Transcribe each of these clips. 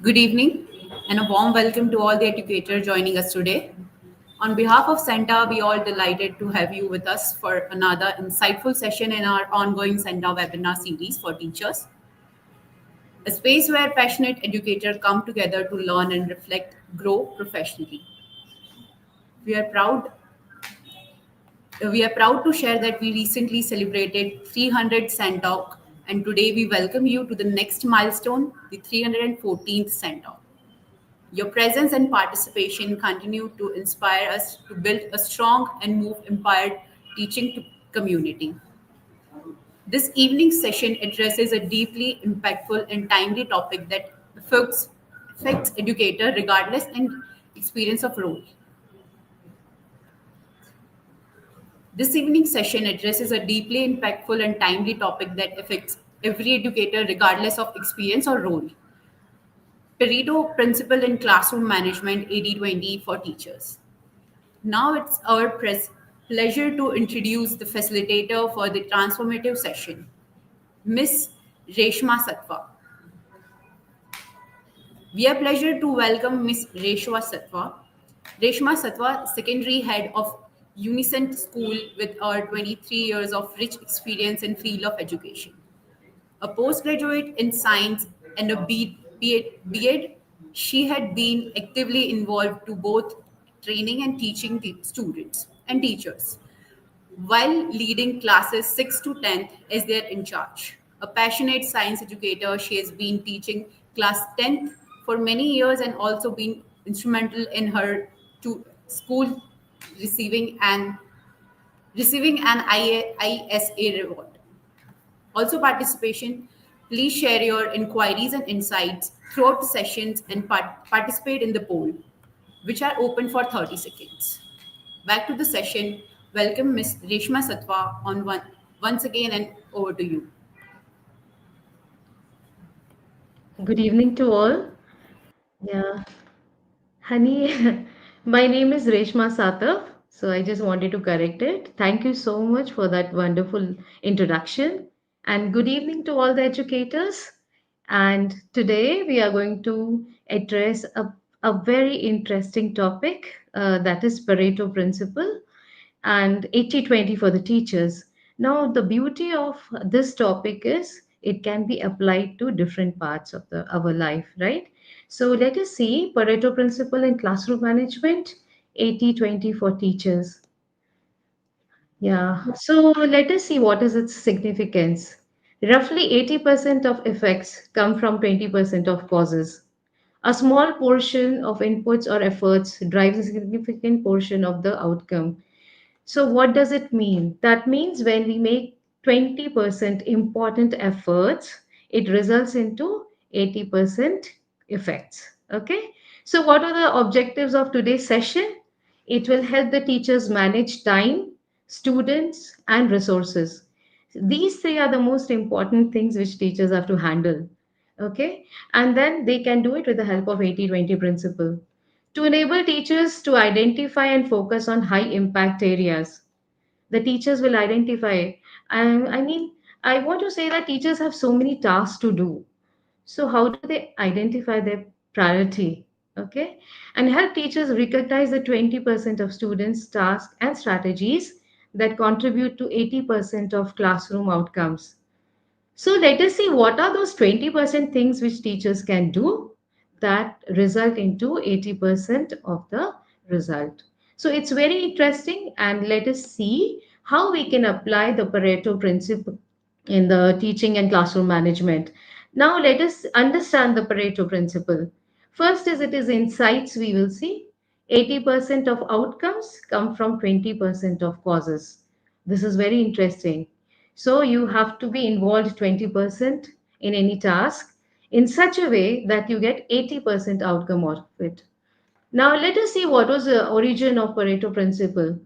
Good evening and a warm welcome to all the educators joining us today. On behalf of Santa, we are delighted to have you with us for another insightful session in our ongoing Santa webinar series for teachers, a space where passionate educators come together to learn and reflect, grow professionally. We are proud we are proud to share that we recently celebrated 300 Santa, and today we welcome you to the next milestone, the 314th Santa. Your presence and participation continue to inspire us to build a strong and move empowered teaching community. This evening session addresses a deeply impactful and timely topic that affects educator regardless and experience of role. This evening session addresses a deeply impactful and timely topic that affects every educator regardless of experience or role. Pareto Principle in Classroom Management 80-20 for teachers. Now it's our pleasure to introduce the facilitator for the transformative session, Miss Reshma Satwa. We are pleasure to welcome Miss Reshma Satwa. Reshma Satwa, secondary head of Unicent School with our 23 years of rich experience in field of education. A postgraduate in science and a B.Ed, she had been actively involved to both training and teaching the students and teachers, while leading classes 6 to 10th as their in charge. A passionate science educator, she has been teaching class 10th for many years and also been instrumental in her to school receiving an ISA reward. Also, participation. Please share your inquiries and insights throughout the sessions and participate in the poll, which are open for 30 seconds. Back to the session. Welcome, Ms. Reshma Satwa, once again, and over to you. Good evening to all. Yeah, honey, my name is Reshma Satav, so I just wanted to correct it. Thank you so much for that wonderful introduction. And good evening to all the educators. And today we are going to address a very interesting topic that is Pareto Principle and 80-20 for the teachers. Now, the beauty of this topic is it can be applied to different parts of our life, right? So, let us see Pareto principle in classroom management 80-20 for teachers. Yeah, so let us see what is its significance. Roughly 80% of effects come from 20% of causes. A small portion of inputs or efforts drives a significant portion of the outcome. So, what does it mean? That means when we make 20% important efforts, it results into 80% effects. Okay. So, what are the objectives of today's session? It will help the teachers manage time, students, and resources. These three are the most important things which teachers have to handle. Okay. And then they can do it with the help of 80-20 principle to enable teachers to identify and focus on high impact areas. The teachers will identify. I mean, I want to say that teachers have so many tasks to do. So, how do they identify their priority? Okay. And help teachers recognize the 20% of students' tasks and strategies that contribute to 80% of classroom outcomes. So let us see what are those 20% things which teachers can do that result into 80% of the result. So it's very interesting and let us see how we can apply the Pareto principle in the teaching and classroom management. Now let us understand the Pareto principle. First is it is insights we will see. 80% of outcomes come from 20% of causes. This is very interesting. So you have to be involved 20% in any task in such a way that you get 80% outcome of it. Now let us see what was the origin of Pareto principle.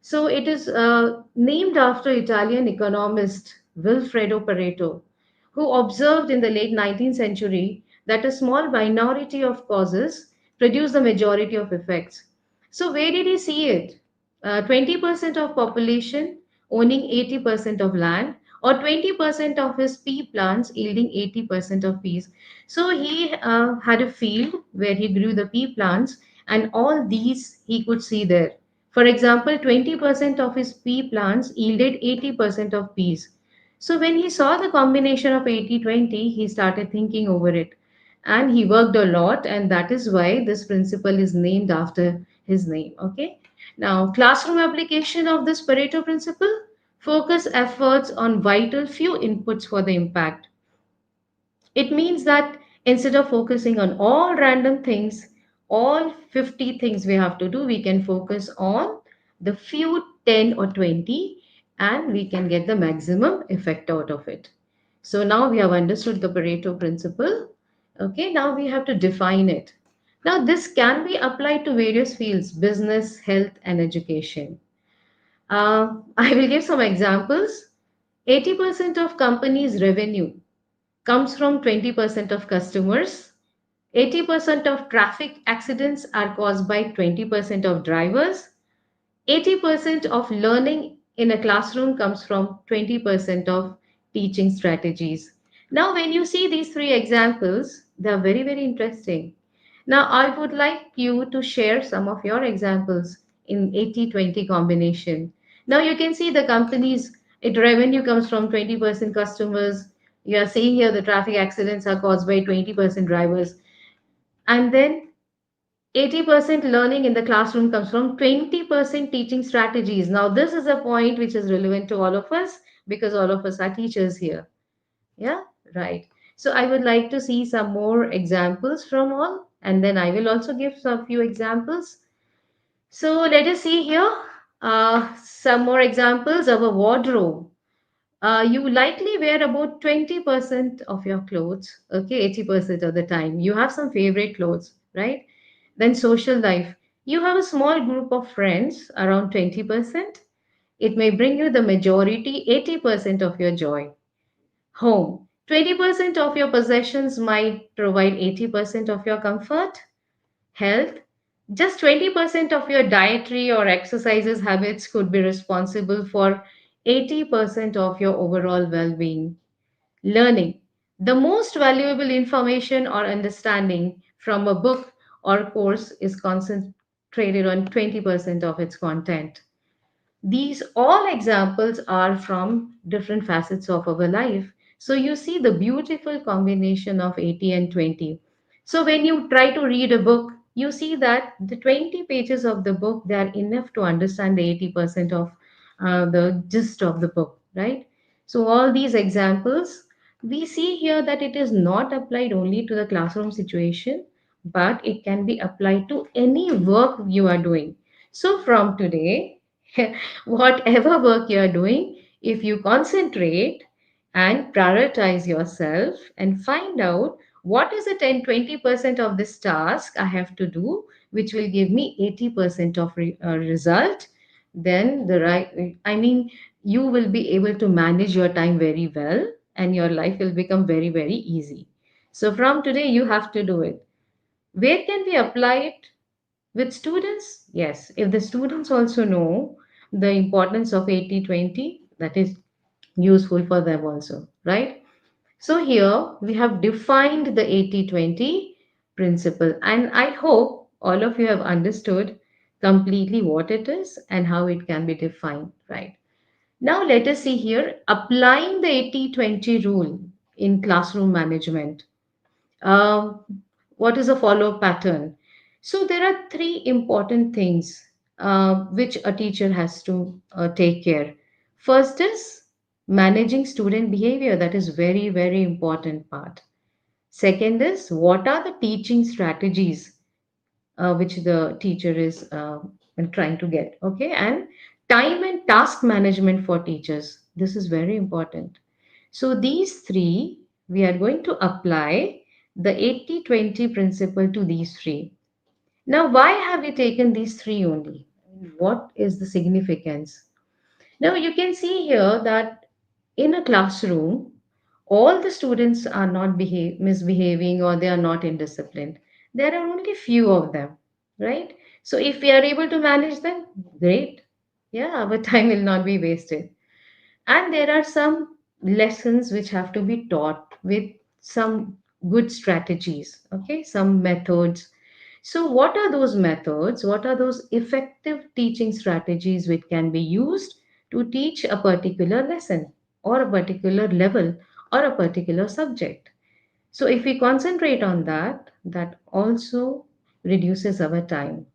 So it is named after Italian economist Vilfredo Pareto, who observed in the late 19th century that a small minority of causes produce the majority of effects. So where did he see it? 20% of population owning 80% of land or 20% of his pea plants yielding 80% of peas. So he had a field where he grew the pea plants, and all these he could see there. For example, 20% of his pea plants yielded 80% of peas. So when he saw the combination of 80/20, he started thinking over it, and he worked a lot, and that is why this principle is named after his name. Okay. Now, classroom application of this Pareto principle: focus efforts on vital few inputs for the impact. It means that instead of focusing on all random things, all 50 things we have to do, we can focus on the few 10 or 20, and we can get the maximum effect out of it. So now we have understood the Pareto principle. Okay, now we have to define it. Now, this can be applied to various fields: business, health, and education. I will give some examples. 80% of companies' revenue comes from 20% of customers. 80% of traffic accidents are caused by 20% of drivers. 80% of learning in a classroom comes from 20% of teaching strategies. Now, when you see these three examples, they are very, very interesting. Now, I would like you to share some of your examples in 80/20 combination. Now, you can see the companies, it revenue comes from 20% customers. You are seeing here the traffic accidents are caused by 20% drivers. And then 80% learning in the classroom comes from 20% teaching strategies. Now, this is a point which is relevant to all of us because all of us are teachers here. Yeah, right. So, I would like to see some more examples from all, and then I will also give some few examples. So, let us see here some more examples of a wardrobe. You likely wear about 20% of your clothes, okay, 80% of the time. You have some favorite clothes, right? Then social life. You have a small group of friends, around 20%. It may bring you the majority, 80% of your joy. Home. 20% of your possessions might provide 80% of your comfort. Health. Just 20% of your dietary or exercises habits could be responsible for 80% of your overall well being. Learning. The most valuable information or understanding from a book or course is concentrated on 20% of its content. These all examples are from different facets of our life. So you see the beautiful combination of 80 and 20. So when you try to read a book, you see that the 20 pages of the book, they are enough to understand the 80% of the gist of the book, right? So all these examples, we see here that it is not applied only to the classroom situation, but it can be applied to any work you are doing. So from today, whatever work you are doing, if you concentrate and prioritize yourself and find out what is the 10-20% of this task I have to do, which will give me 80% of result, then the right, I mean, you will be able to manage your time very well, and your life will become very, very easy. So from today, you have to do it. Where can we apply it? With students, yes. If the students also know the importance of 80/20, that is useful for them also, right? So here we have defined the 80/20 principle, and I hope all of you have understood completely what it is and how it can be defined, right? Now let us see here applying the 80/20 rule in classroom management. Um, what is a follow pattern? So there are three important things which a teacher has to take care. First is managing student behavior. That is very, very important part. Second is what are the teaching strategies which the teacher is trying to get. Okay, and time and task management for teachers. This is very important. So these three, we are going to apply the 80/20 principle to these three. Now, why have we taken these three only? What is the significance? Now, you can see here that in a classroom, all the students are not misbehaving or they are not indisciplined. There are only few of them, right? So, if we are able to manage them, great. Yeah, our time will not be wasted. And there are some lessons which have to be taught with some good strategies, okay, some methods. So, what are those methods? What are those effective teaching strategies which can be used to teach a particular lesson or a particular level or a particular subject? So, if we concentrate on that, that also reduces our time.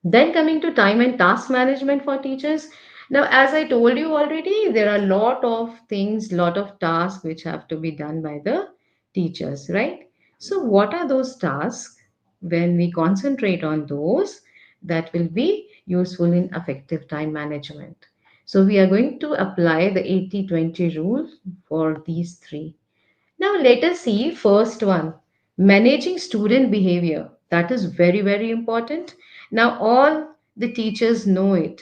Then coming to time and task management for teachers. Now, as I told you already, there are a lot of things, lot of tasks which have to be done by the teachers, right? So, what are those tasks? When we concentrate on those, that will be useful in effective time management. So, we are going to apply the 80-20 rule for these three. Now let us see first one, managing student behavior. That is very, very important. Now all the teachers know it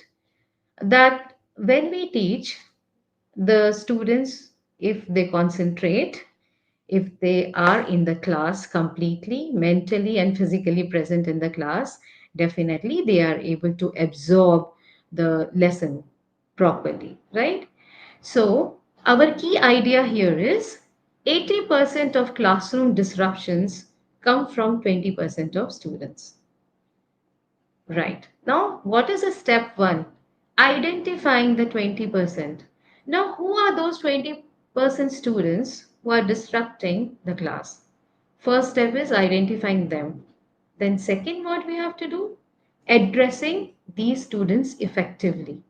that when we teach the students, if they concentrate, if they are in the class completely, mentally and physically present in the class, definitely they are able to absorb the lesson properly, right? So, our key idea here is 80% of classroom disruptions come from 20% of students. Right. Now, what is a step one? Identifying the 20%. Now, who are those 20% students who are disrupting the class? First step is identifying them. Then, second, what we have to do? Addressing these students effectively.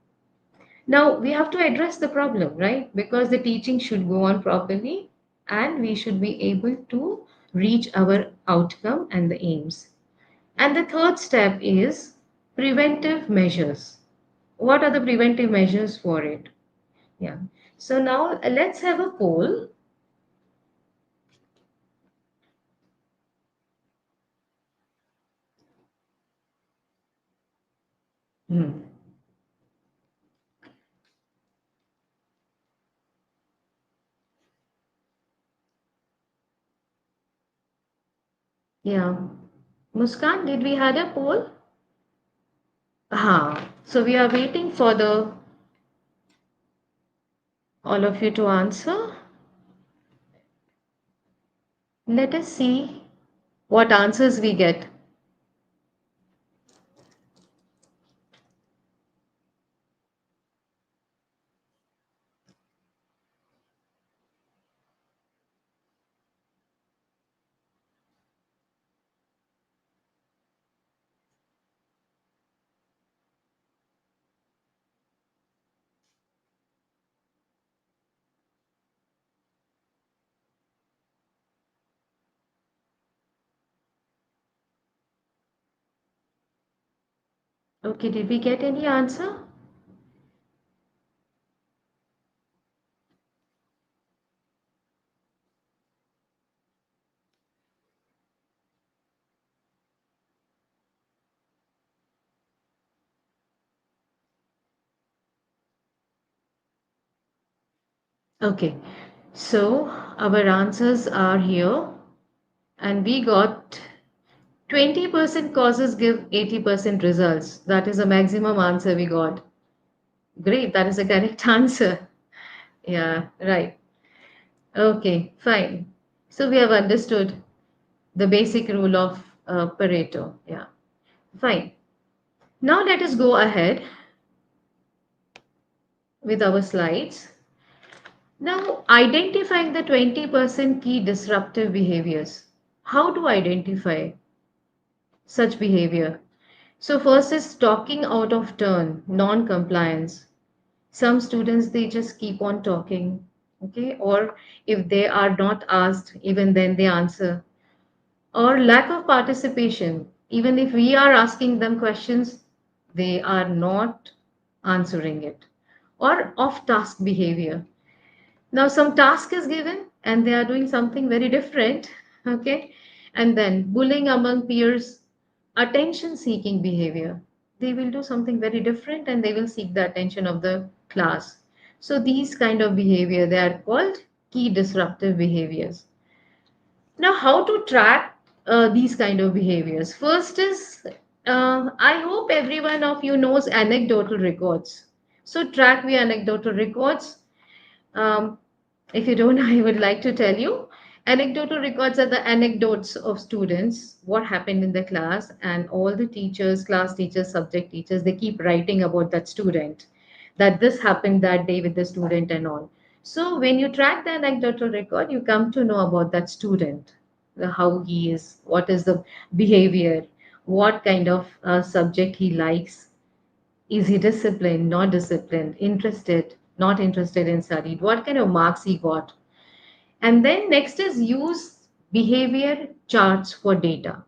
Now we have to address the problem, right? Because the teaching should go on properly and we should be able to reach our outcome and the aims. And the third step is preventive measures. What are the preventive measures for it? Yeah. So now let's have a poll. Hmm. Yeah. Muskan, did we had a poll? So we are waiting for the all of you to answer. Let us see what answers we get. Okay, did we get any answer? Okay, so our answers are here, and we got 20% causes give 80% results. That is the maximum answer we got. Great, that is the correct answer. Yeah, right. Okay, fine. So we have understood the basic rule of Pareto. Yeah, fine. Now let us go ahead with our slides. Now, identifying the 20% key disruptive behaviors. How to identify such behavior? So, first is talking out of turn, non compliance. Some students they just keep on talking, okay, or if they are not asked, even then they answer, or lack of participation. Even if we are asking them questions, they are not answering it, or off task behavior. Now some task is given and they are doing something very different, okay? And then bullying among peers, attention seeking behavior. They will do something very different and they will seek the attention of the class. So these kind of behavior, they are called key disruptive behaviors. Now, how to track these kind of behaviors? First is, I hope every one of you knows anecdotal records. So track the anecdotal records. If you don't, I would like to tell you. Anecdotal records are the anecdotes of students, what happened in the class, and all the teachers, class teachers, subject teachers, they keep writing about that student, that this happened that day with the student and all. So when you track the anecdotal record, you come to know about that student, how he is, what is the behavior, what kind of subject he likes, is he disciplined, not disciplined, interested, not interested in study, what kind of marks he got. And then next is use behavior charts for data.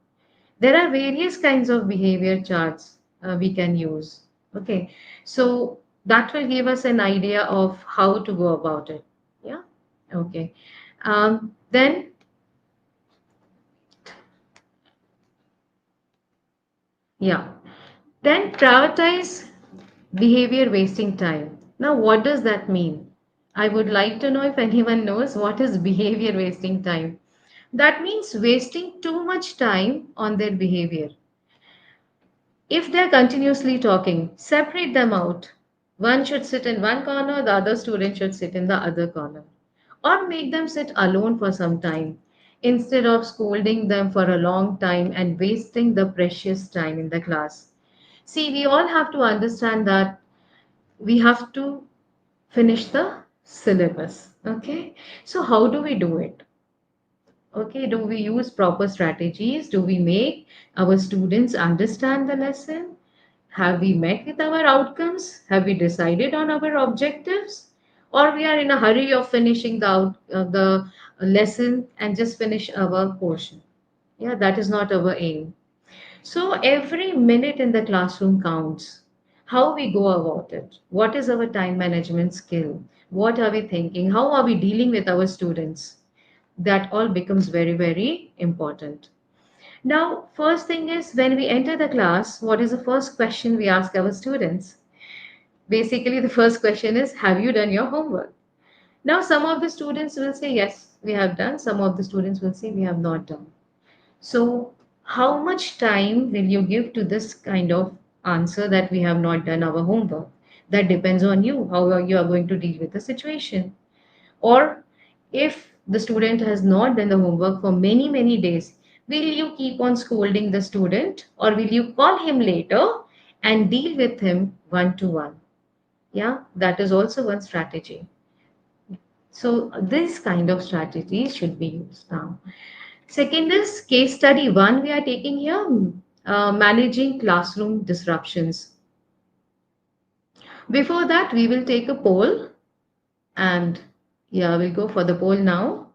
There are various kinds of behavior charts we can use. Okay, so that will give us an idea of how to go about it. Yeah, okay. Then, yeah, then prioritize behavior wasting time. Now, what does that mean? I would like to know if anyone knows what is behavior wasting time. That means wasting too much time on their behavior. If they're continuously talking, separate them out. One should sit in one corner, the other student should sit in the other corner. Or make them sit alone for some time instead of scolding them for a long time and wasting the precious time in the class. See, we all have to understand that we have to finish the syllabus. Okay, so how do we do it? Okay, do we use proper strategies? Do we make our students understand the lesson? Have we met with our outcomes? Have we decided on our objectives? Or we are in a hurry of finishing the lesson and just finish our portion? Yeah, that is not our aim. So every minute in the classroom counts. How we go about it? What is our time management skill? What are we thinking? How are we dealing with our students? That all becomes very, very important. Now, first thing is when we enter the class, what is the first question we ask our students? Basically, the first question is, have you done your homework? Now, some of the students will say, yes, we have done. Some of the students will say, we have not done. So, how much time will you give to this kind of answer that we have not done our homework? That depends on you, how you are going to deal with the situation. Or if the student has not done the homework for many, many days, will you keep on scolding the student or will you call him later and deal with him one to one? Yeah, that is also one strategy. So, this kind of strategy should be used now. Second is case study one we are taking here, managing classroom disruptions. Before that, we will take a poll and yeah, we'll go for the poll now.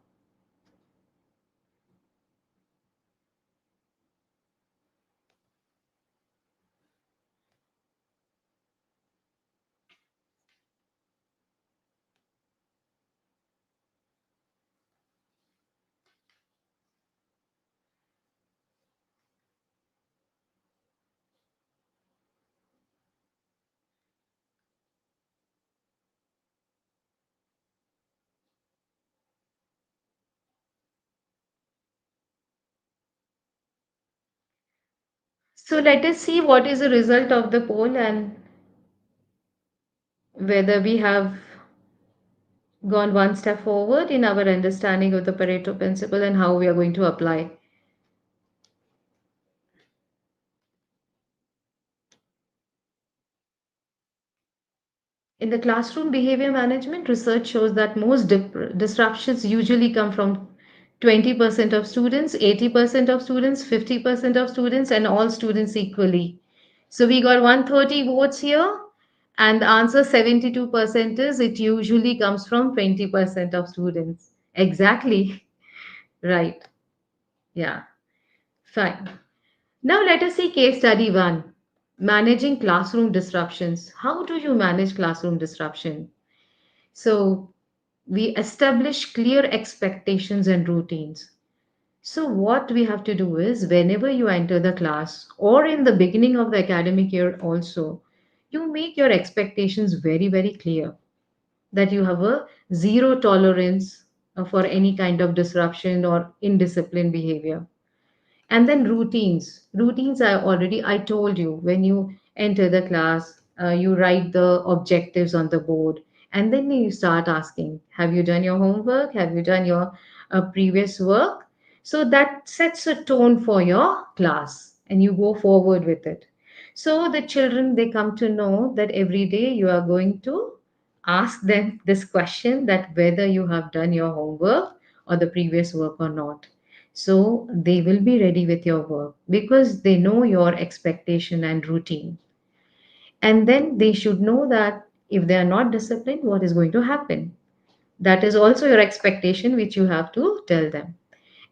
So let us see what is the result of the poll and whether we have gone one step forward in our understanding of the Pareto principle and how we are going to apply. In the classroom behavior management, research shows that most disruptions usually come from 20% of students, 80% of students, 50% of students, and all students equally. So we got 130 votes here, and the answer 72% is it usually comes from 20% of students. Exactly. Right. Yeah. Fine. Now let us see case study one, managing classroom disruptions. How do you manage classroom disruption? So we establish clear expectations and routines. So what we have to do is whenever you enter the class or in the beginning of the academic year also, you make your expectations very, very clear that you have a zero tolerance for any kind of disruption or indisciplined behavior. And then routines I told you when you enter the class, you write the objectives on the board And then you start asking, have you done your homework? Have you done your previous work? So that sets a tone for your class and you go forward with it. So the children, they come to know that every day you are going to ask them this question, that whether you have done your homework or the previous work or not. So they will be ready with your work because they know your expectation and routine. And then they should know that if they are not disciplined, what is going to happen. That is also your expectation, which you have to tell them.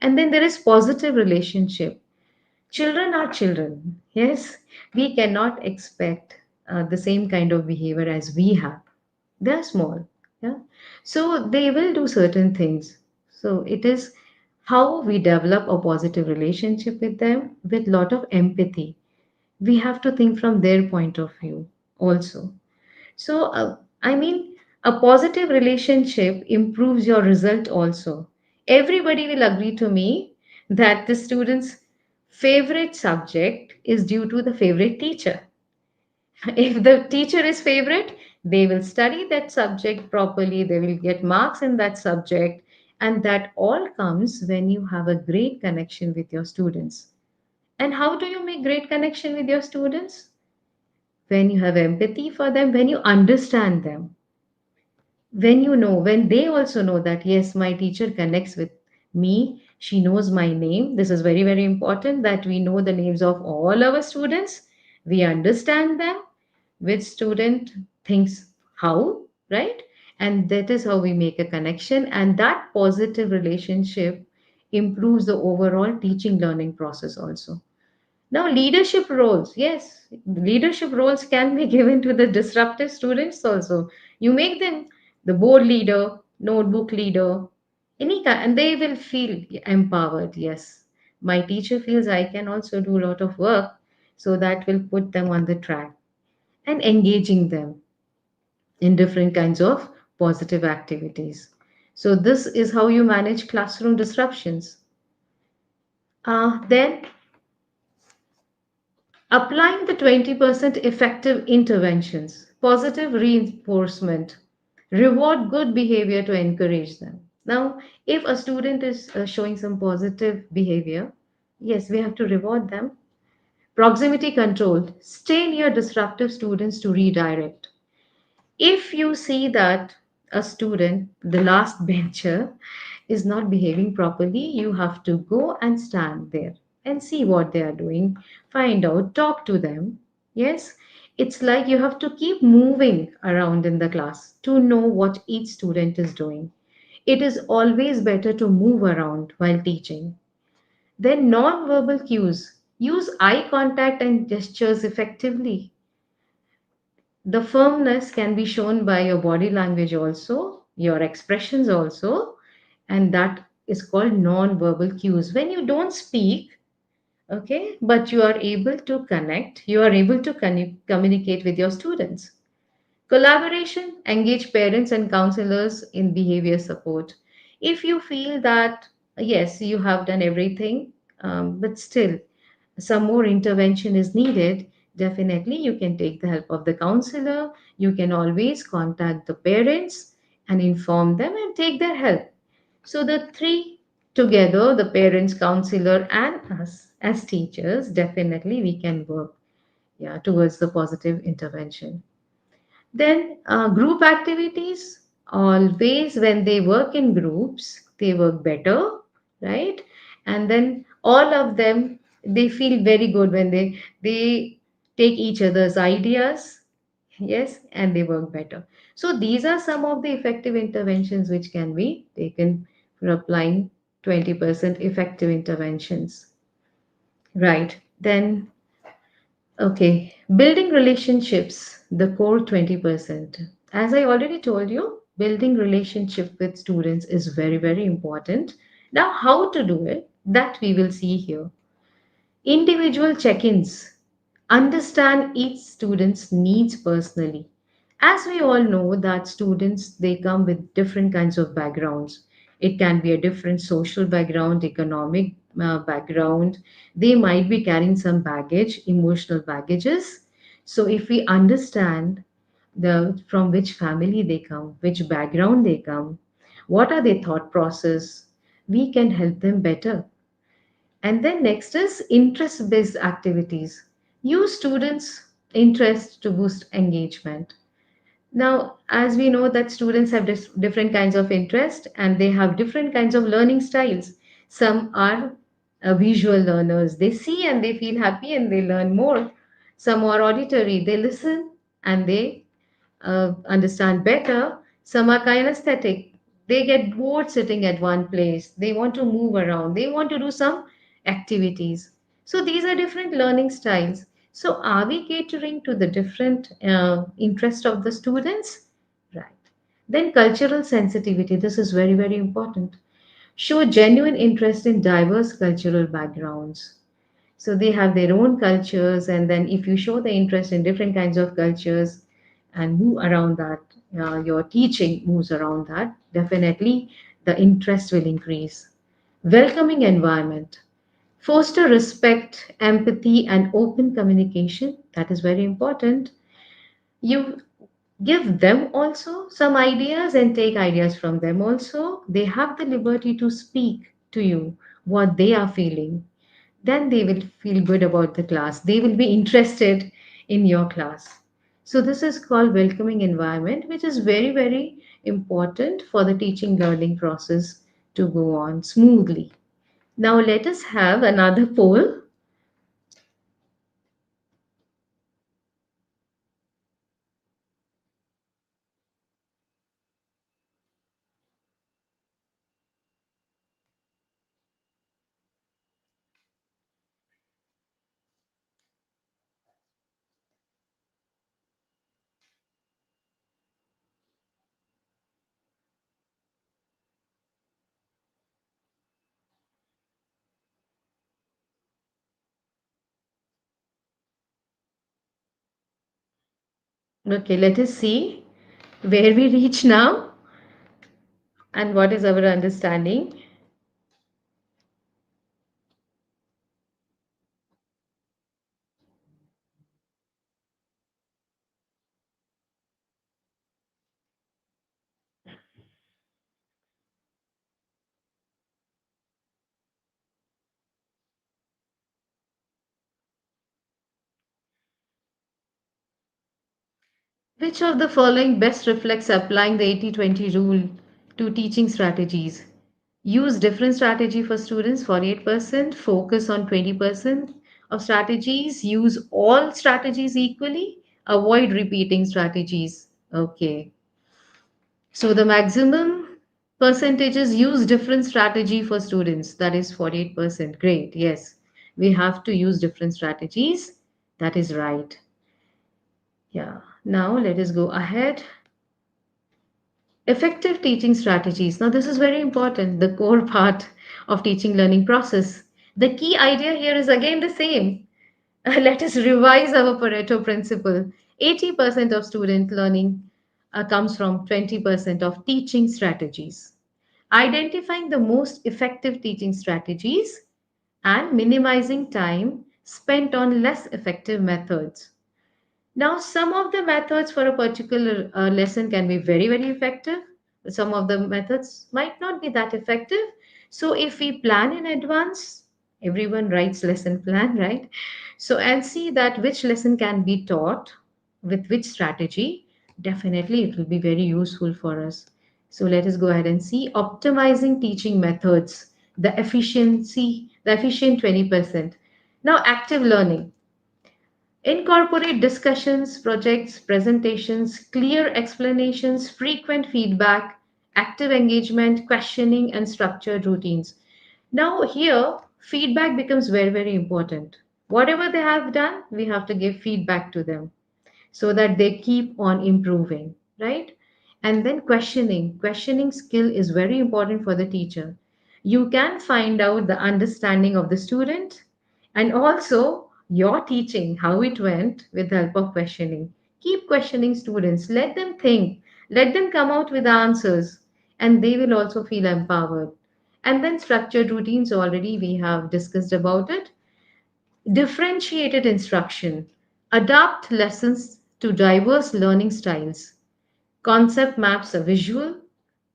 And then there is positive relationship. Children are children. Yes, we cannot expect the same kind of behavior as we have. They're small. Yeah. So they will do certain things. So it is how we develop a positive relationship with them with lot of empathy. We have to think from their point of view also. So, I mean, a positive relationship improves your result also. Everybody will agree to me that the student's favorite subject is due to the favorite teacher. If the teacher is favorite, they will study that subject properly, they will get marks in that subject, and that all comes when you have a great connection with your students. And how do you make great connection with your students? When you have empathy for them, when you understand them, when you know, when they also know that yes, my teacher connects with me, she knows my name. This is very, very important that we know the names of all our students, we understand them, which student thinks how, right? And that is how we make a connection, and that positive relationship improves the overall teaching learning process also. Now, leadership roles, yes, leadership roles can be given to the disruptive students also. You make them the board leader, notebook leader, any kind, and they will feel empowered. Yes, my teacher feels I can also do a lot of work, so that will put them on the track. And engaging them in different kinds of positive activities. So, this is how you manage classroom disruptions. Then applying the 20% effective interventions, positive reinforcement, reward good behavior to encourage them. Now, if a student is showing some positive behavior, yes, we have to reward them. Proximity control, stay near disruptive students to redirect. If you see that a student, the last bencher, is not behaving properly, you have to go and stand there and see what they are doing, find out, talk to them. Yes, it's like you have to keep moving around in the class to know what each student is doing. It is always better to move around while teaching. Then, non-verbal cues, use eye contact and gestures effectively. The firmness can be shown by your body language also, your expressions also, and that is called non-verbal cues. When you don't speak, okay, but you are able to connect, you are able to communicate with your students. Collaboration, engage parents and counselors in behavior support. If you feel that, yes, you have done everything, but still some more intervention is needed, definitely you can take the help of the counselor. You can always contact the parents and inform them and take their help. So the three together, the parents, counselor, and us as teachers, definitely we can work, yeah, towards the positive intervention. Then group activities, always when they work in groups, they work better, right? And then all of them, they feel very good when they take each other's ideas, yes, and they work better. So these are some of the effective interventions which can be taken for applying 20% effective interventions. Right. Then okay, building relationships, the core 20%. As I already told you, building relationship with students is very, very important. Now, how to do it, that we will see here. Individual check-ins. Understand each student's needs personally. As we all know that students, they come with different kinds of backgrounds. It can be a different social background, economic background. They might be carrying some baggage, emotional baggages. So if we understand the from which family they come, which background they come, what are their thought process. We can help them better. And then next is interest based activities. Use students' interest to boost engagement. Now, as we know that students have different kinds of interest and they have different kinds of learning styles. Some are visual learners. They see and they feel happy and they learn more. Some are auditory. They listen and they understand better. Some are kinesthetic. They get bored sitting at one place. They want to move around. They want to do some activities. So these are different learning styles. So are we catering to the different interest of the students? Right. Then cultural sensitivity. This is very, very important. Show genuine interest in diverse cultural backgrounds. So they have their own cultures, and then if you show the interest in different kinds of cultures and move around that, your teaching moves around that, definitely the interest will increase. Welcoming environment. Foster respect, empathy, and open communication. That is very important. You give them also some ideas and take ideas from them also. They have the liberty to speak to you what they are feeling. Then they will feel good about the class. They will be interested in your class. So this is called welcoming environment, which is very, very important for the teaching learning process to go on smoothly. Now let us have another poll. Okay, let us see where we reach now and what is our understanding. Which of the following best reflects applying the 80-20 rule to teaching strategies? Use different strategy for students, 48%, focus on 20% of strategies, use all strategies equally, avoid repeating strategies. Okay. So the maximum percentages use different strategy for students, that is 48%. Great. Yes. We have to use different strategies. That is right. Yeah. Now let us go ahead. Effective teaching strategies. Now, this is very important, the core part of teaching learning process. The key idea here is again the same. Let us revise our Pareto principle. 80% of student learning comes from 20% of teaching strategies. Identifying the most effective teaching strategies and minimizing time spent on less effective methods. Now, some of the methods for a particular lesson can be very, very effective. Some of the methods might not be that effective. So, if we plan in advance, everyone writes lesson plan, right? So, and see that which lesson can be taught with which strategy, definitely it will be very useful for us. So, let us go ahead and see optimizing teaching methods, the efficient 20%. Now, active learning. Incorporate discussions, projects, presentations, clear explanations, frequent feedback, active engagement, questioning, and structured routines. Now, here, feedback becomes very, very important. Whatever they have done, we have to give feedback to them so that they keep on improving, right? And then questioning skill is very important for the teacher. You can find out the understanding of the student and also your teaching how it went with the help of questioning. Keep questioning students, let them think, let them come out with answers, and they will also feel empowered. And then structured routines, already we have discussed about it. Differentiated instruction. Adapt lessons to diverse learning styles. Concept maps are visual,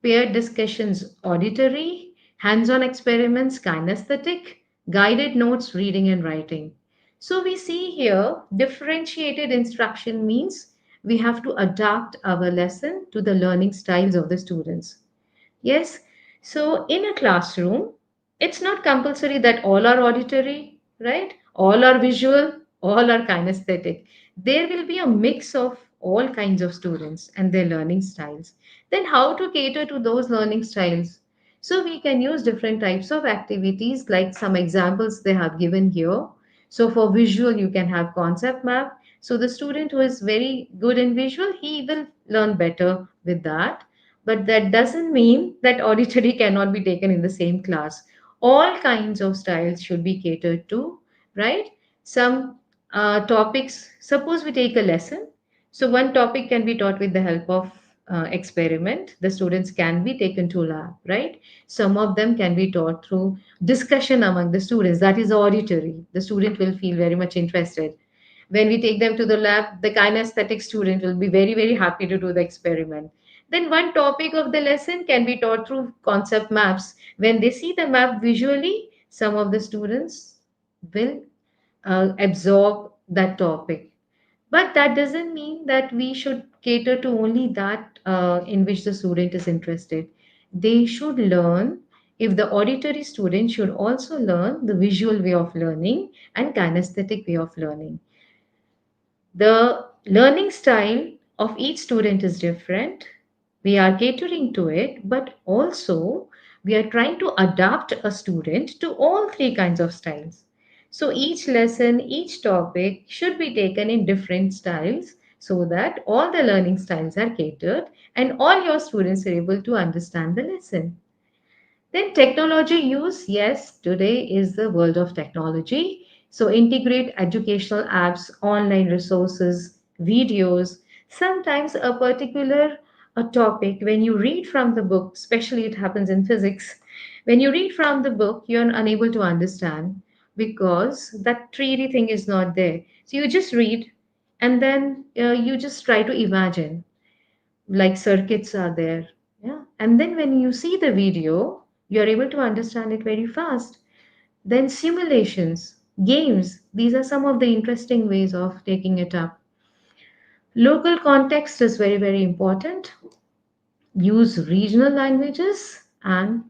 paired discussions auditory, hands on experiments kinesthetic, guided notes reading and writing. So we see here differentiated instruction means we have to adapt our lesson to the learning styles of the students. Yes. So in a classroom, it's not compulsory that all are auditory, right? All are visual, all are kinesthetic. There will be a mix of all kinds of students and their learning styles. Then how to cater to those learning styles? So we can use different types of activities like some examples they have given here. So for visual, you can have concept map. So the student who is very good in visual, he will learn better with that, but that doesn't mean that auditory cannot be taken in the same class. All kinds of styles should be catered to, right? Some topics, suppose we take a lesson. So one topic can be taught with the help of experiment. The students can be taken to lab, right? Some of them can be taught through discussion among the students. That is auditory. The student will feel very much interested. When we take them to the lab, the kinesthetic student will be very, very happy to do the experiment. Then one topic of the lesson can be taught through concept maps. When they see the map visually, some of the students will absorb that topic. But that doesn't mean that we should cater to only that in which the student is interested. They should learn, if the auditory student should also learn the visual way of learning and kinesthetic way of learning. The learning style of each student is different. We are catering to it, but also we are trying to adapt a student to all three kinds of styles. So each lesson, each topic should be taken in different styles so that all the learning styles are catered and all your students are able to understand the lesson. Then technology use, yes, today is the world of technology. So integrate educational apps, online resources, videos. Sometimes a particular a topic, when you read from the book, especially it happens in physics, when you read from the book, you're unable to understand because that 3D thing is not there. So you just read and then you just try to imagine like circuits are there, yeah, and then when you see the video you are able to understand it very fast. Then simulations, games, these are some of the interesting ways of taking it up. Local context is very, very important. Use regional languages and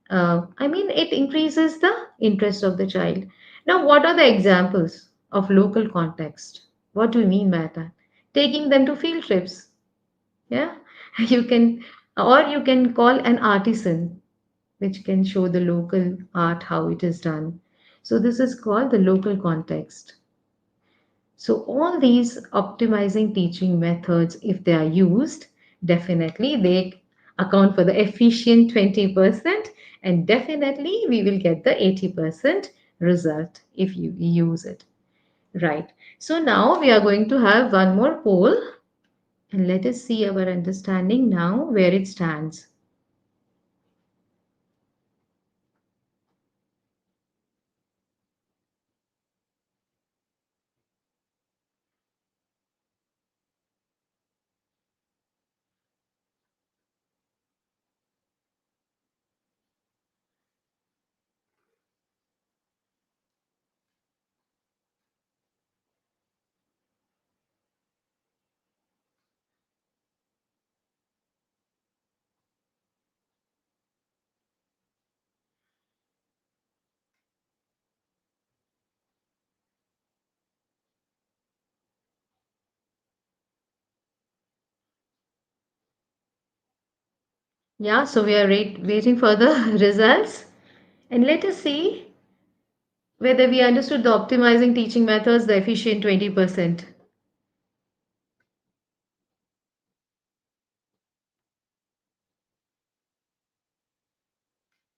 I mean it increases the interest of the child. Now what are the examples of local context? What do we mean by that? Taking them to field trips, yeah, you can, or you can call an artisan, which can show the local art, how it is done. So this is called the local context. So all these optimizing teaching methods, if they are used, definitely they account for the efficient 20%, and definitely we will get the 80% result if you use it. Right. So now we are going to have one more poll and let us see our understanding now where it stands. Yeah, so we are waiting for the results and let us see whether we understood the optimizing teaching methods, the efficient 20%.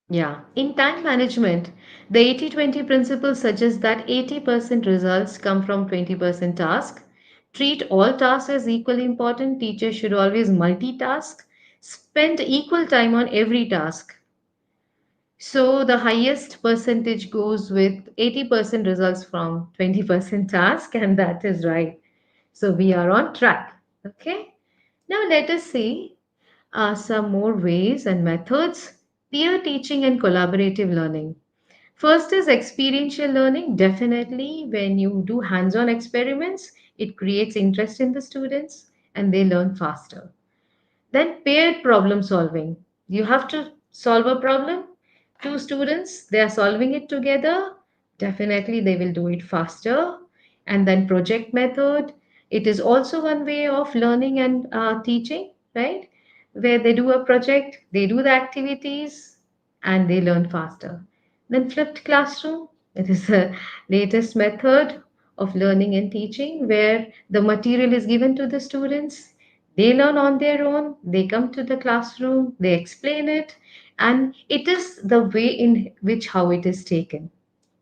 Yeah, in time management, the 80-20 principle suggests that 80% results come from 20% task. Treat all tasks as equally important. Teachers should always multitask. Spend equal time on every task. So the highest percentage goes with 80% results from 20% task, and that is right. So we are on track. Okay. Now let us see some more ways and methods: peer teaching and collaborative learning. First is experiential learning. Definitely, when you do hands on experiments, it creates interest in the students and they learn faster. Then paired problem solving. You have to solve a problem. Two students, they are solving it together. Definitely they will do it faster. And then project method. It is also one way of learning and teaching, right? Where they do a project, they do the activities, and they learn faster. Then flipped classroom. It is the latest method of learning and teaching where the material is given to the students, they learn on their own, they come to the classroom, they explain it, and it is the way in which how it is taken,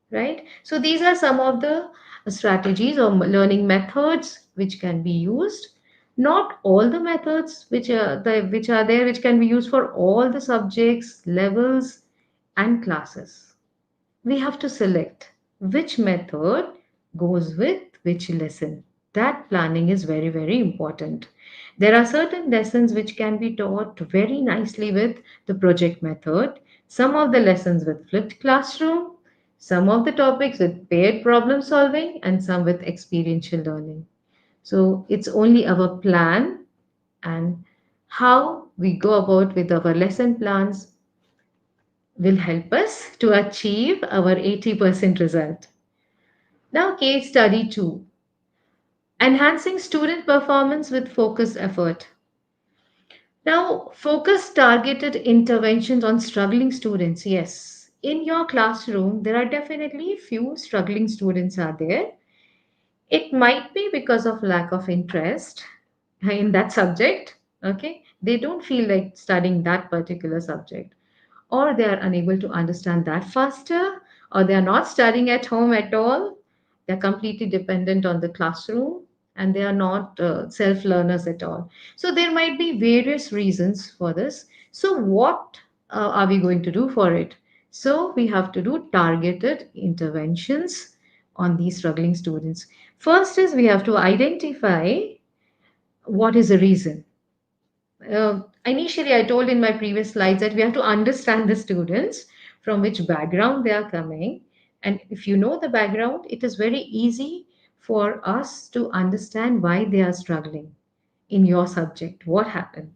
right? So these are some of the strategies or learning methods which can be used. Not all the methods which are there which can be used for all the subjects, levels, and classes. We have to select which method goes with which lesson. That planning is very, very important. There are certain lessons which can be taught very nicely with the project method, some of the lessons with flipped classroom, some of the topics with paired problem solving, and some with experiential learning. So it's only our plan and how we go about with our lesson plans will help us to achieve our 80% result. Now, case study 2: enhancing student performance with focused effort. Now, focus targeted interventions on struggling students. Yes, in your classroom, there are definitely few struggling students are there. It might be because of lack of interest in that subject. Okay, they don't feel like studying that particular subject, or they are unable to understand that faster, or they are not studying at home at all. They're completely dependent on the classroom and they are not self learners at all. So there might be various reasons for this. So what are we going to do for it? So we have to do targeted interventions on these struggling students. First is we have to identify what is the reason. Initially, I told in my previous slides that we have to understand the students from which background they are coming. And if you know the background, it is very easy for us to understand why they are struggling in your subject. What happened?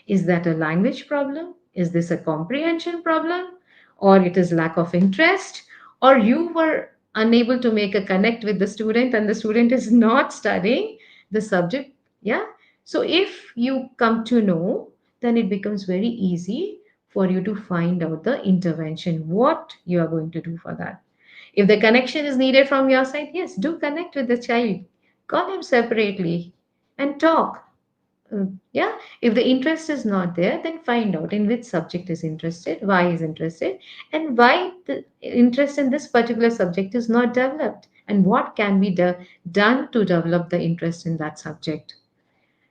Is that a language problem? Is this a comprehension problem? Or it is lack of interest? Or you were unable to make a connect with the student and the student is not studying the subject? Yeah. So if you come to know, then it becomes very easy for you to find out the intervention, what you are going to do for that. If the connection is needed from your side, yes, do connect with the child. Call him separately and talk. Yeah, if the interest is not there, then find out in which subject is interested, why is interested, and why the interest in this particular subject is not developed, and what can be done to develop the interest in that subject.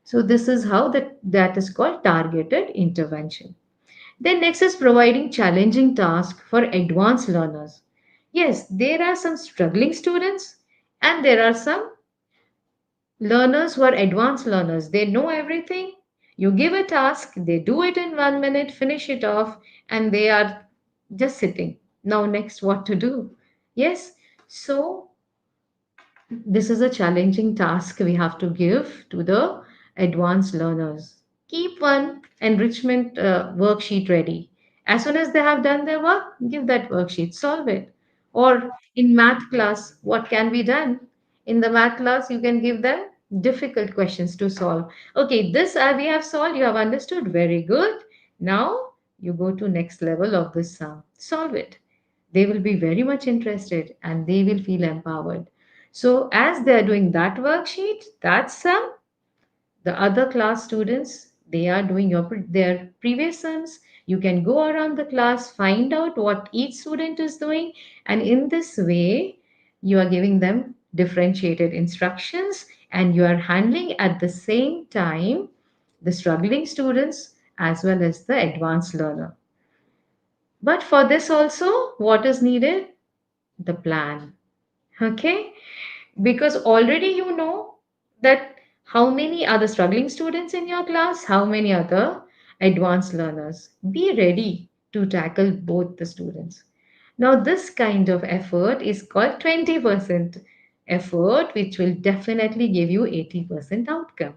So this is how that is called targeted intervention. Then next is providing challenging tasks for advanced learners. Yes, there are some struggling students and there are some learners who are advanced learners. They know everything. You give a task, they do it in 1 minute, finish it off, and they are just sitting. Now, next, what to do? Yes, so this is a challenging task we have to give to the advanced learners. Keep one enrichment worksheet ready. As soon as they have done their work, give that worksheet, solve it. Or in math class, what can be done? In the math class, you can give them difficult questions to solve. Okay, this we have solved, you have understood, very good. Now you go to next level of this sum. Solve it. They will be very much interested and they will feel empowered. So as they are doing that worksheet, that sum, the other class students, they are doing their previous sums. You can go around the class, find out what each student is doing, and in this way, you are giving them differentiated instructions and you are handling at the same time the struggling students as well as the advanced learner. But for this also, what is needed? The plan. Okay, because already you know that How many are the struggling students in your class? How many are the advanced learners? Be ready to tackle both the students. Now, this kind of effort is called 20% effort, which will definitely give you 80% outcome.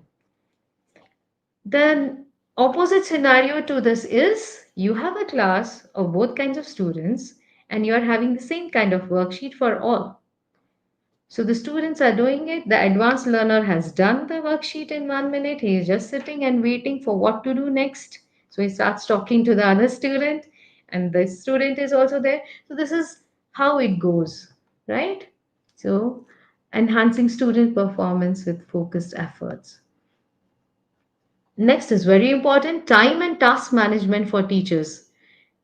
The opposite scenario to this is you have a class of both kinds of students and you are having the same kind of worksheet for all. So the students are doing it. The advanced learner has done the worksheet in 1 minute. He is just sitting and waiting for what to do next. So he starts talking to the other student, and the student is also there. So this is how it goes, right? So enhancing student performance with focused efforts. Next is very important, time and task management for teachers.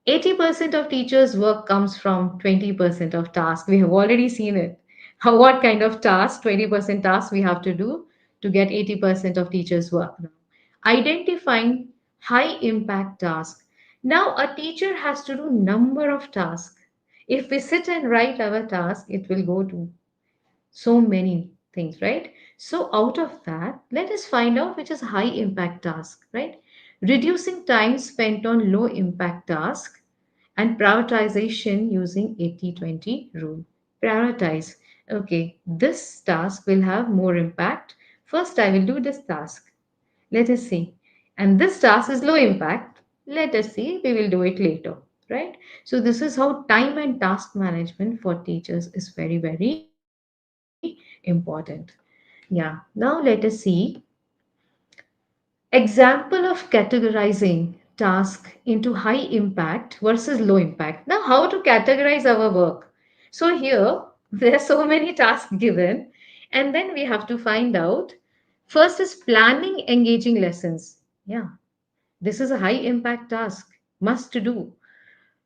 80% of teachers' work comes from 20% of task. We have already seen it. How, what kind of task, 20% task we have to do to get 80% of teachers' work. Now, identifying high impact task. Now, a teacher has to do number of tasks. If we sit and write our task, it will go to so many things, right? So out of that, let us find out which is high impact task, right? Reducing time spent on low impact task and prioritization using 80-20 rule. Prioritize. Okay, this task will have more impact. First, I will do this task. Let us see. And this task is low impact. Let us see, we will do it later, right? So, this is how time and task management for teachers is very, very important. Yeah, now let us see example of categorizing task into high impact versus low impact. Now, how to categorize our work? So here there are so many tasks given, and then we have to find out. First is planning engaging lessons. Yeah, this is a high impact task, must to do.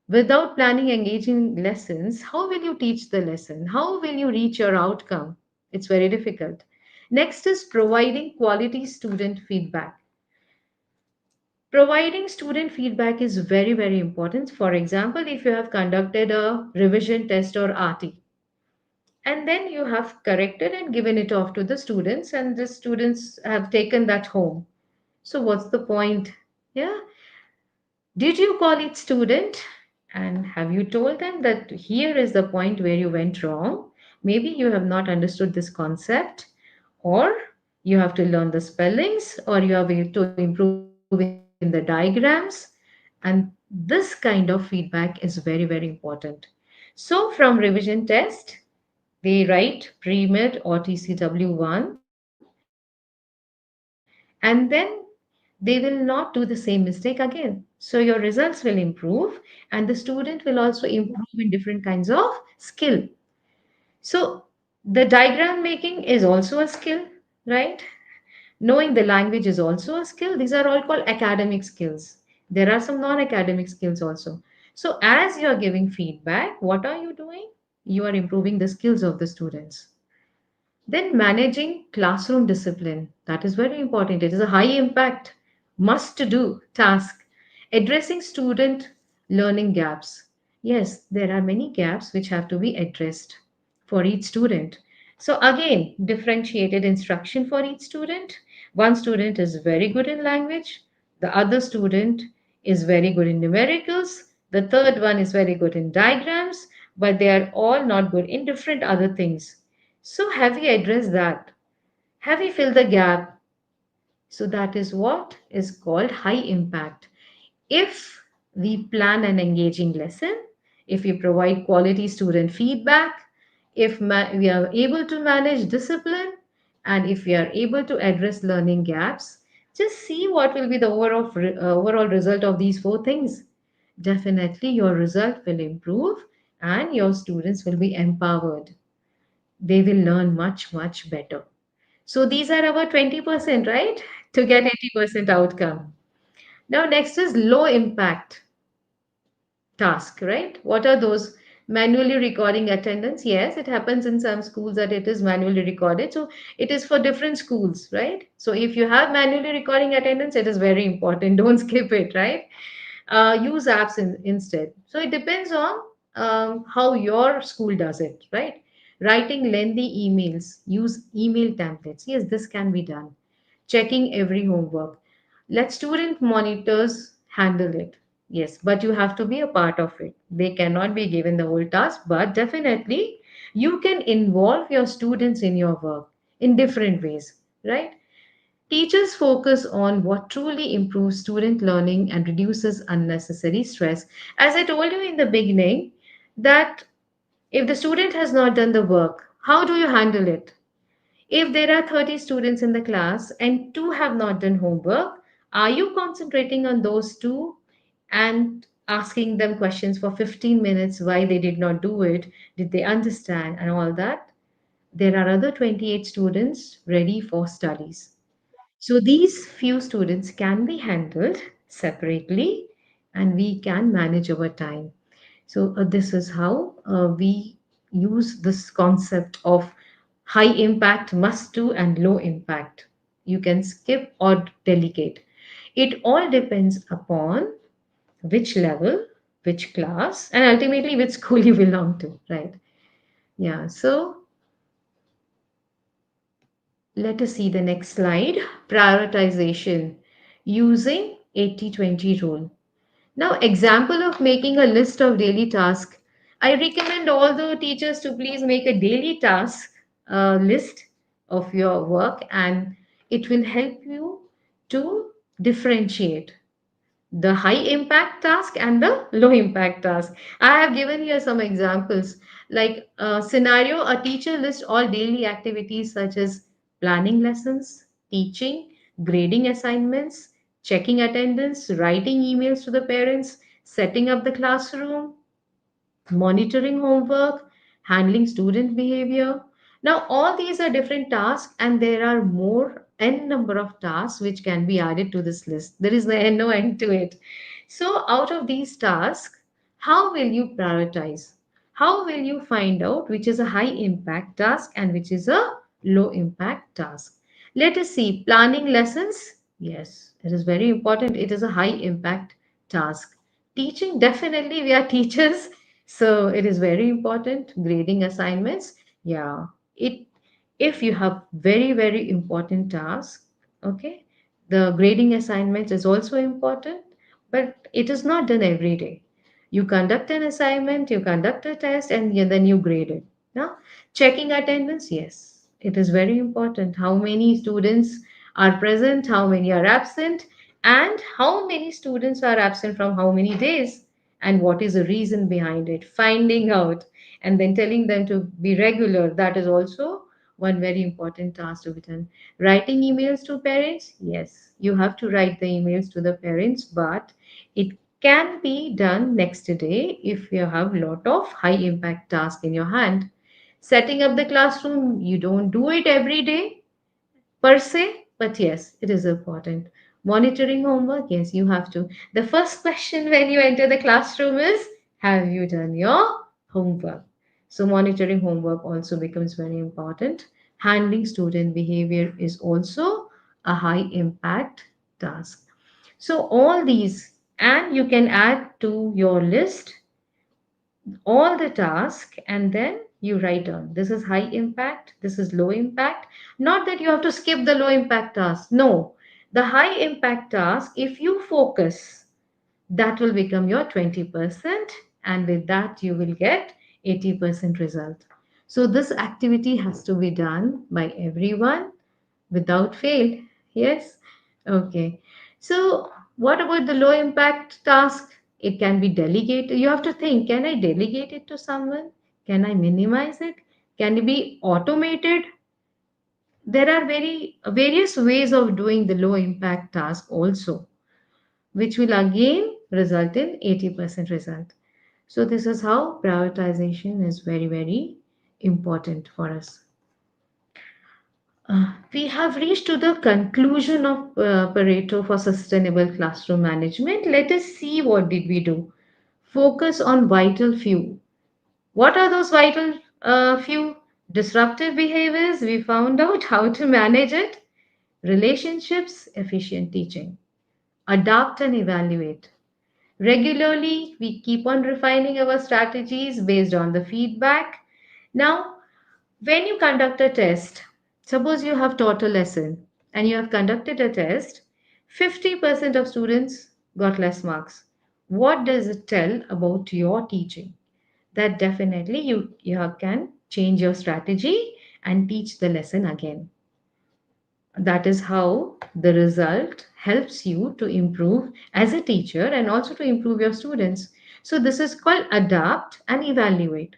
Without planning engaging lessons, how will you teach the lesson? How will you reach your outcome? It's very difficult. Next is providing quality student feedback. Providing student feedback is very, very important. For example, if you have conducted a revision test or RT, and then you have corrected and given it off to the students, and the students have taken that home. So, what's the point? Yeah, did you call each student and have you told them that here is the point where you went wrong? Maybe you have not understood this concept, or you have to learn the spellings, or you have to improve in the diagrams. And this kind of feedback is very, very important. So, from revision test, they write pre-med or TCW1, and then they will not do the same mistake again. So your results will improve, and the student will also improve in different kinds of skill. So the diagram making is also a skill, right? Knowing the language is also a skill. These are all called academic skills. There are some non-academic skills also. So as you are giving feedback, what are you doing? You are improving the skills of the students. Then managing classroom discipline. That is very important. It is a high impact, must to do task. Addressing student learning gaps. Yes, there are many gaps which have to be addressed for each student. So again, differentiated instruction for each student. One student is very good in language, the other student is very good in numericals, the third one is very good in diagrams, but they are all not good in different other things. So, have we addressed that? Have we filled the gap? So, that is what is called high impact. If we plan an engaging lesson, if we provide quality student feedback, if we are able to manage discipline, and if we are able to address learning gaps, just see what will be the overall result of these four things. Definitely, your result will improve and your students will be empowered. They will learn much, much better. So these are our 20%, right? To get 80% outcome. Now, next is low impact task, right? What are those? Manually recording attendance. Yes, it happens in some schools that it is manually recorded. So it is for different schools, right? So if you have manually recording attendance, it is very important. Don't skip it, right? Use apps instead. So it depends on how your school does it, right? Writing lengthy emails, use email templates. Yes, this can be done. checking every homework. Let student monitors handle it. Yes, but you have to be a part of it. They cannot be given the whole task, but definitely you can involve your students in your work in different ways, right? Teachers focus on what truly improves student learning and reduces unnecessary stress. As I told you in the beginning, that if the student has not done the work, how do you handle it? If there are 30 students in the class and two have not done homework, are you concentrating on those two and asking them questions for 15 minutes why they did not do it? Did they understand and all that? There are other 28 students ready for studies. So these few students can be handled separately and we can manage our time. So this is how we use this concept of high impact must do and low impact. You can skip or delegate. It all depends upon which level, which class, and ultimately which school you belong to, right? Yeah, so let us see the next slide. Prioritization using 80-20 rule. Now, example of making a list of daily tasks. I recommend all the teachers to please make a daily task list of your work, and it will help you to differentiate the high impact task and the low impact task. I have given here some examples like scenario a teacher lists all daily activities such as planning lessons, teaching, grading assignments, checking attendance, writing emails to the parents, setting up the classroom, monitoring homework, handling student behavior. Now, all these are different tasks, and there are more n number of tasks which can be added to this list. There is no end to it. So, out of these tasks, how will you prioritize? How will you find out which is a high impact task and which is a low impact task? Let us see planning lessons. Yes, it is very important. It is a high impact task. Teaching, definitely, we are teachers, so it is very important. Grading assignments, yeah, it if you have very very important task, okay, the grading assignments is also important, but it is not done every day. You conduct an assignment, you conduct a test, and then you grade it. Now, checking attendance, yes, it is very important. How many students are present, how many are absent, and how many students are absent from how many days, and what is the reason behind it, finding out and then telling them to be regular. That is also one very important task to be done. Writing emails to parents, yes, you have to write the emails to the parents, but it can be done next day if you have a lot of high impact task in your hand. Setting up the classroom, you don't do it every day per se, but yes, it is important. Monitoring homework, yes, you have to. The first question when you enter the classroom is, have you done your homework? So, monitoring homework also becomes very important. Handling student behavior is also a high impact task. So, all these, and you can add to your list all the task and then you write down this is high impact, this is low impact. Not that you have to skip the low impact task, no, the high impact task, if you focus, that will become your 20%, and with that you will get 80% result. So this activity has to be done by everyone without fail. Yes. Okay. So what about the low impact task? It can be delegated. You have to think, can I delegate it to someone? Can I minimize it? Can it be automated? There are very various ways of doing the low impact task also, which will again result in 80% result. So this is how prioritization is very, very important for us. We have reached to the conclusion of Pareto for sustainable classroom management. Let us see what did we do. Focus on vital few. What are those vital few? Disruptive behaviors. We found out how to manage it. Relationships, efficient teaching. Adapt and evaluate. Regularly, we keep on refining our strategies based on the feedback. Now, when you conduct a test, suppose you have taught a lesson. and you have conducted a test, 50% of students got less marks. What does it tell about your teaching? That definitely you can change your strategy and teach the lesson again. That is how the result helps you to improve as a teacher and also to improve your students. So this is called adapt and evaluate.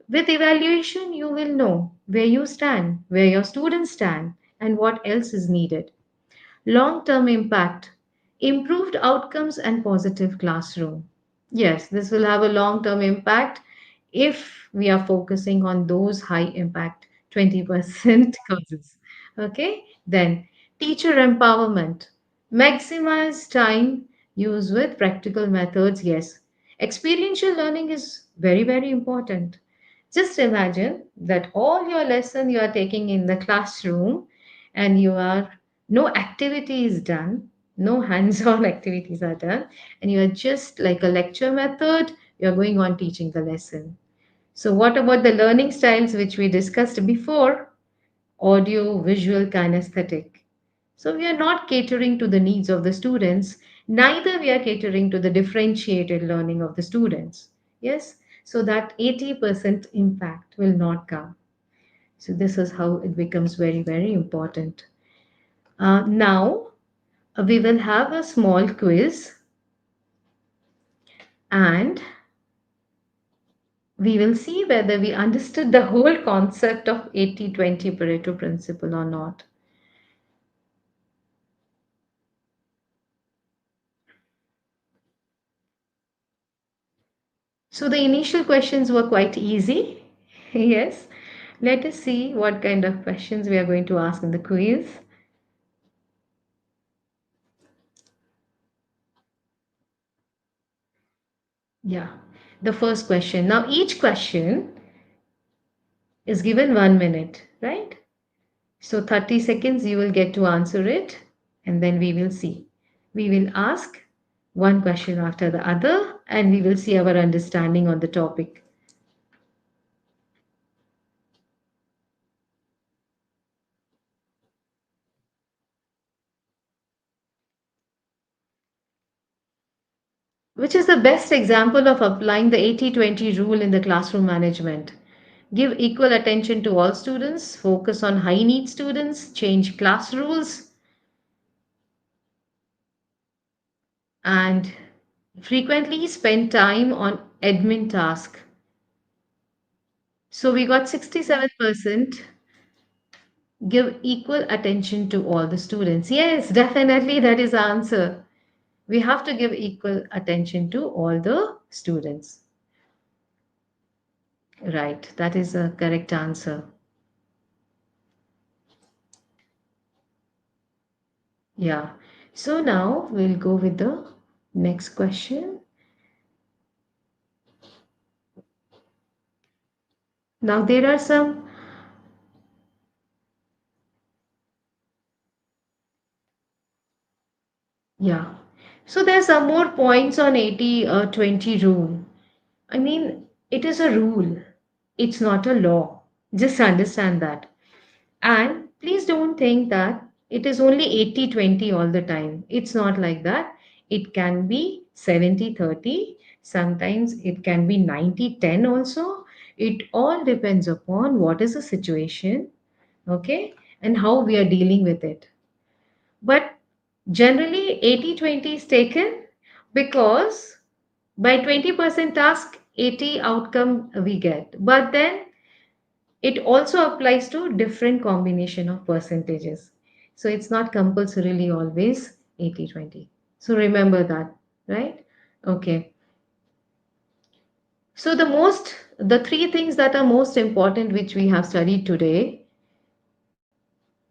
With evaluation, you will know where you stand, where your students stand, and what else is needed. Long term impact, improved outcomes, and positive classroom. Yes, this will have a long term impact if we are focusing on those high impact 20% causes. Okay, then teacher empowerment, maximize time use with practical methods. Yes, experiential learning is very, very important. Just imagine that all your lesson you are taking in the classroom and you are no activity is done, no hands-on activities are done, and you are just like a lecture method, you're going on teaching the lesson. So what about the learning styles which we discussed before? Audio, visual, kinesthetic. So we are not catering to the needs of the students, neither we are catering to the differentiated learning of the students. Yes, so that 80% impact will not come. So this is how it becomes very, very important. Now we will have a small quiz and we will see whether we understood the whole concept of 80-20 Pareto principle or not. So the initial questions were quite easy. Yes. Let us see what kind of questions we are going to ask in the quiz. Yeah. The first question. Now each question is given 1 minute, right? So 30 seconds you will get to answer it and then we will see. We will ask one question after the other and we will see our understanding on the topic. Which is the best example of applying the 80-20 rule in the classroom management? Give equal attention to all students, focus on high need students, change class rules, and frequently spend time on admin task. So we got 67% give equal attention to all the students. Yes, definitely that is the answer. We have to give equal attention to all the students. Right, that is a correct answer. Yeah. So now we'll go with the next question. Now there are some, yeah. So there are some more points on 80-20 rule. I mean, it is a rule. It's not a law. Just understand that. And please don't think that it is only 80-20 all the time. It's not like that. It can be 70-30. Sometimes it can be 90-10 also. It all depends upon what is the situation, okay, and how we are dealing with it. But generally, 80-20 is taken because by 20% task, 80 outcome we get. But then it also applies to different combination of percentages. So it's not compulsorily always 80-20. So remember that, right? Okay. So the three things that are most important which we have studied today.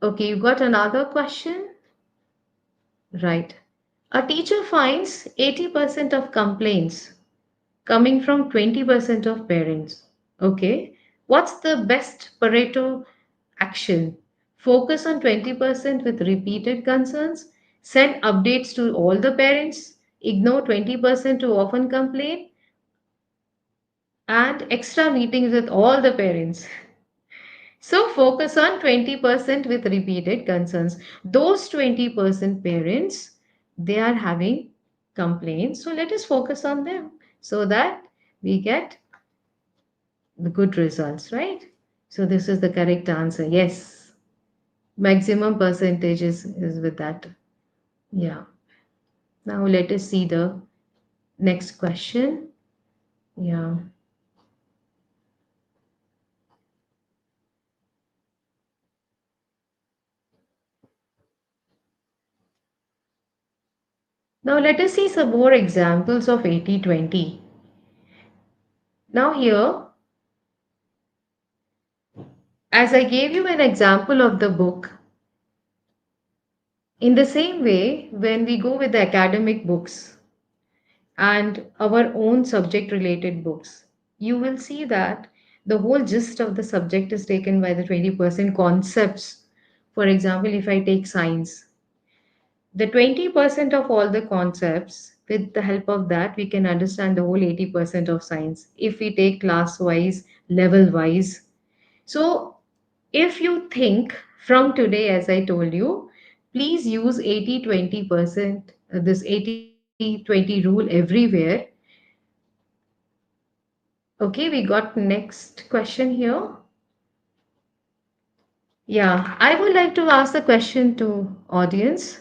Okay, you got another question? Right. A teacher finds 80% of complaints coming from 20% of parents. Okay. What's the best Pareto action? Focus on 20% with repeated concerns, send updates to all the parents, ignore 20% who often complain, and extra meetings with all the parents. So focus on 20% with repeated concerns. Those 20% parents, they are having complaints. So let us focus on them so that we get the good results, right? So this is the correct answer. Yes. Maximum percentage is with that. Yeah. Now let us see the next question. Yeah. Now let us see some more examples of 80/20. Now here, as I gave you an example of the book, in the same way, when we go with the academic books and our own subject related books, you will see that the whole gist of the subject is taken by the 20% concepts. For example, if I take science, the 20% of all the concepts, with the help of that, we can understand the whole 80% of science. If we take class wise, level wise, so if you think from today, as I told you, please use 80/20%, this 80/20 rule everywhere. Okay, we got next question here. Yeah, I would like to ask the question to audience.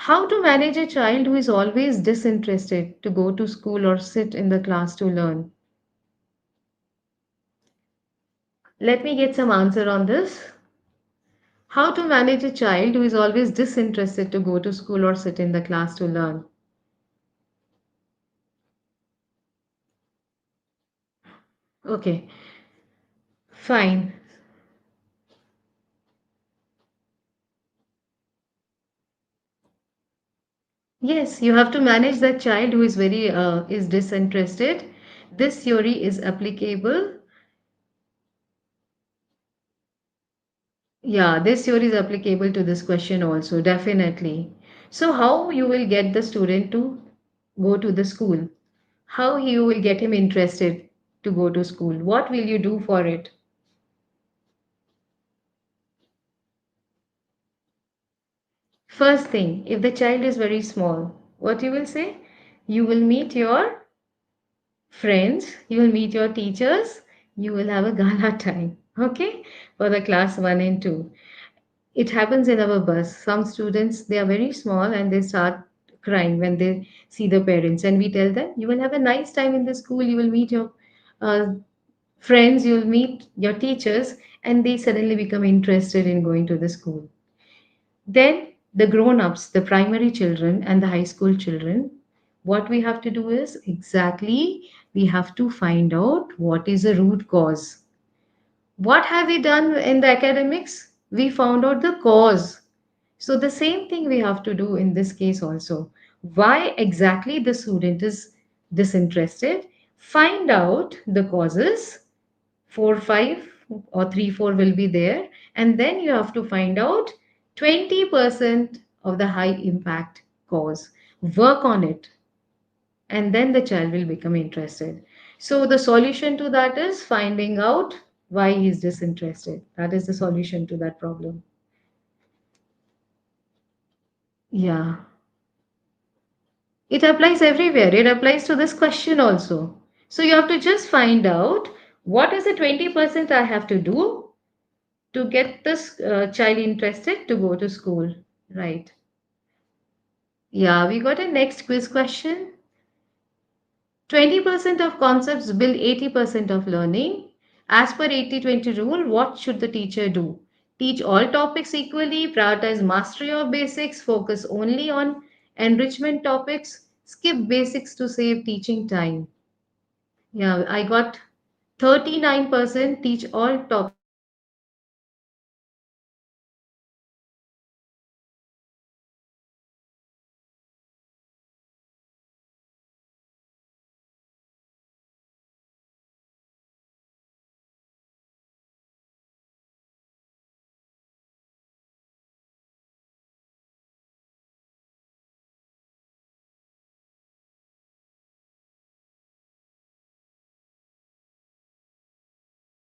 How to manage a child who is always disinterested to go to school or sit in the class to learn? Let me get some answer on this. How to manage a child who is always disinterested to go to school or sit in the class to learn? Okay, fine. Yes, you have to manage that child who is very is disinterested. This theory is applicable. Yeah, this theory is applicable to this question also, definitely. So, how you will get the student to go to the school? How you will get him interested to go to school? What will you do for it? First thing, if the child is very small, what you will say? You will meet your friends, you will meet your teachers, you will have a gala time, okay, for the class 1 and 2. It happens in our bus. Some students, they are very small and they start crying when they see the parents, and we tell them, you will have a nice time in the school, you will meet your uh, friends, you will meet your teachers, and they suddenly become interested in going to the school. Then the grown ups, the primary children and the high school children, what we have to do is exactly we have to find out what is the root cause. What have we done in the academics? We found out the cause. So the same thing we have to do in this case also. Why exactly the student is disinterested? Find out the causes. 4 5 or 3 4 will be there, and then you have to find out 20% of the high impact cause. Work on it, and then the child will become interested. So the solution to that is finding out why he is disinterested. That is the solution to that problem. Yeah, it applies everywhere. It applies to this question also. So you have to just find out what is the 20% I have to do to get this child interested to go to school, right? Yeah, we got a next quiz question. 20% of concepts build 80% of learning. As per 80/20 rule, what should the teacher do? Teach all topics equally, prioritize mastery of basics, focus only on enrichment topics, skip basics to save teaching time. Yeah, I got 39% teach all topics equally, prioritize mastery of basics, focus only on enrichment topics, skip basics to save teaching time.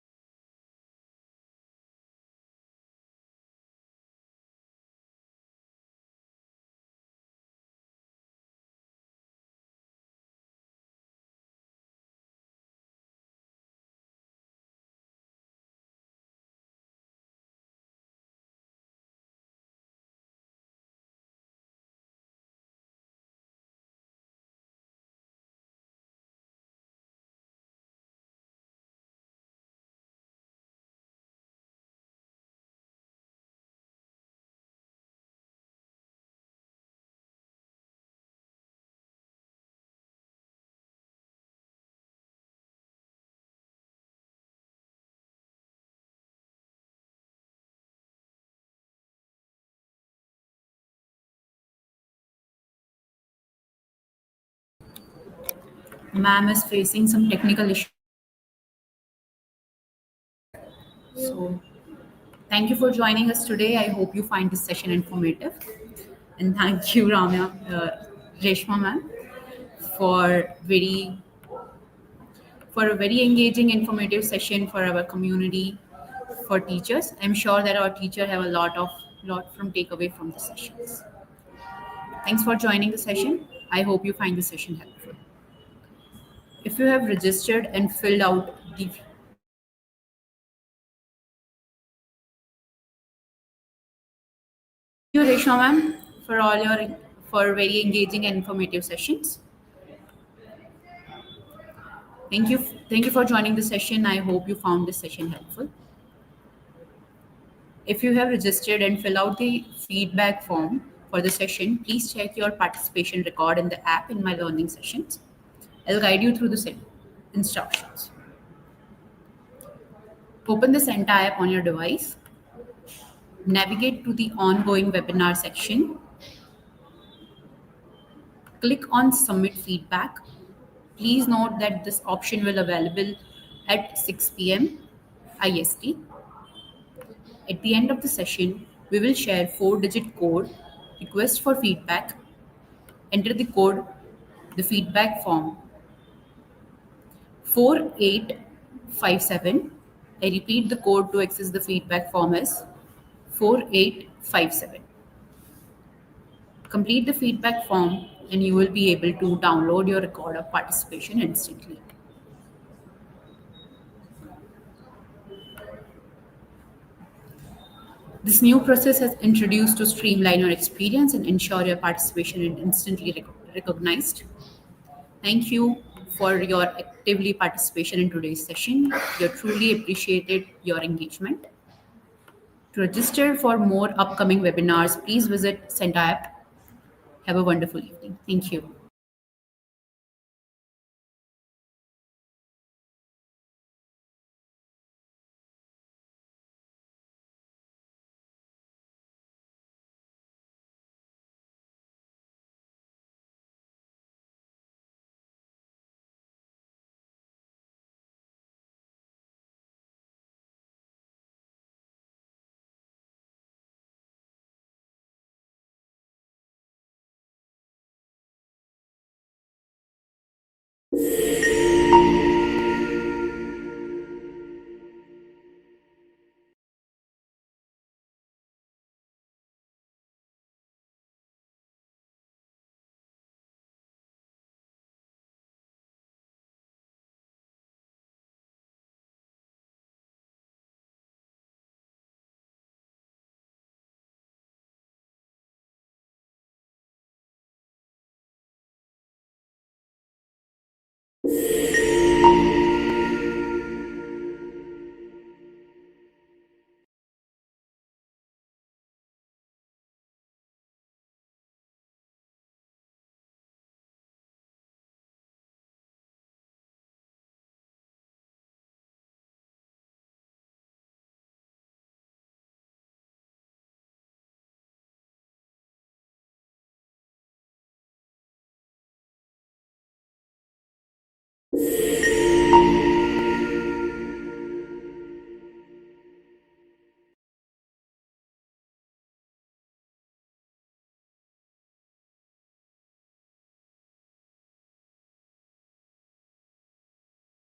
Ma'am is facing some technical issues, so thank you for joining us today. I hope you find this session informative. And thank you, Reshma ma'am, for a very engaging, informative session for our community, for teachers. I'm sure that our teacher have a lot from takeaway from the sessions. Thanks for joining the session. I hope you find the session helpful. If you have registered and filled out the Thank you, Reshma ma'am, for very engaging and informative sessions. Thank you, thank you for joining the session. I hope you found this session helpful. If you have registered and fill out the feedback form for the session, please check your participation record in the app in my learning sessions. I'll guide you through the instructions. Open the Senta app on your device. Navigate to the ongoing webinar section. Click on submit feedback. Please note that this option will available at 6 p.m. IST. At the end of the session, we will share 4-digit code, request for feedback. Enter the code, the feedback form 4857. I repeat the code to access the feedback form is 4857. Complete the feedback form and you will be able to download your record of participation instantly. This new process has introduced to streamline your experience and ensure your participation is instantly recognized. Thank you for your actively participation in today's session. You truly appreciated your engagement. To register for more upcoming webinars, please visit Senta app. Have a wonderful evening. Thank you.